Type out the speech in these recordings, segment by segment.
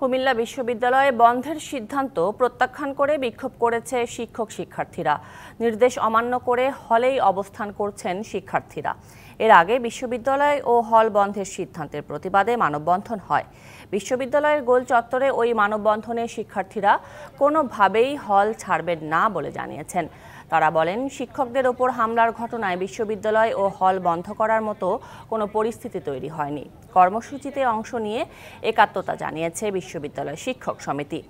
কুমিল্লা বিশ্ববিদ্যালয়ে বন্ধের সিদ্ধান্ত প্রত্যাখ্যান করে বিক্ষোভ করেছে শিক্ষার্থীরা। নির্দেশ অমান্য করে হলেই অবস্থান করছেন শিক্ষার্থীরা। এর আগে বিশ্ববিদ্যালয় ও হল বন্ধের সিদ্ধান্তের প্রতিবাদে মানববন্ধন হয়। বিশ্ববিদ্যালয়ের গোল চত্বরে ওই মানববন্ধনে শিক্ষার্থীরা কোনোভাবেই হল ছাড়বেন না বলে জানিয়েছেন। তারা বলেন, শিক্ষকদের ওপর হামলার ঘটনায় বিশ্ববিদ্যালয় ও হল বন্ধ করার মতো কোনো পরিস্থিতি তৈরি হয়নি। কর্মসূচিতে অংশ নিয়ে একাত্মতা জানিয়েছে বিশ্ববিদ্যালয় শিক্ষক সমিতি।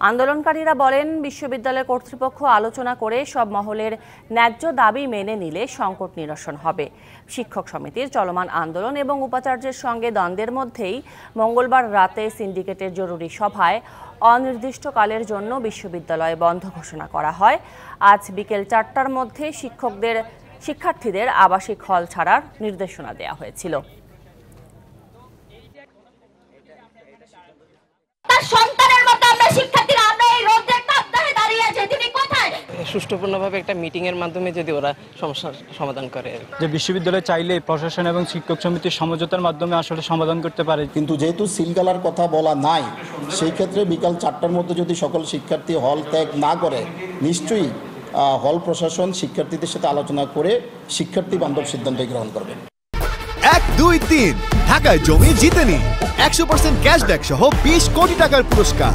আন্দোলনকারীরা বলেন, বিশ্ববিদ্যালয় কর্তৃপক্ষ আলোচনা করে সব মহলের ন্যায্য দাবি মেনে নিলে সংকট নিরসন হবে। শিক্ষক সমিতির চলমান আন্দোলন এবং উপাচার্যের সঙ্গে দ্বন্দ্বের মধ্যেই মঙ্গলবার রাতে সিন্ডিকেটের জরুরি সভায় অনির্দিষ্টকালের জন্য বিশ্ববিদ্যালয় বন্ধ ঘোষণা করা হয়। আজ বিকেল 4টার মধ্যে শিক্ষার্থীদের আবাসিক হল ছাড়ার নির্দেশনা দেওয়া হয়েছিল। সুষ্ঠুপূর্ণভাবে একটা মিটিং এর মাধ্যমে যদি ওরা সমস্যার সমাধান করে, যে বিশ্ববিদ্যালয় চাইলে প্রশাসন এবং শিক্ষক সমিতির সমঝোতার মাধ্যমে আসলে সমাধান করতে পারে। কিন্তু যেহেতু সিলগালার কথা বলা নাই, সেই ক্ষেত্রে বিকাল 4টার মধ্যে যদি সকল শিক্ষার্থী হল ত্যাগ না করে, নিশ্চয়ই হল প্রশাসন শিক্ষার্থীদের সাথে আলোচনা করে শিক্ষার্থী বান্ধব সিদ্ধান্ত গ্রহণ করবে। 1, 2, 3 ঢাকায় জমি জিতে নিন 100% ক্যাশব্যাক সহ 20 কোটি টাকার পুরস্কার।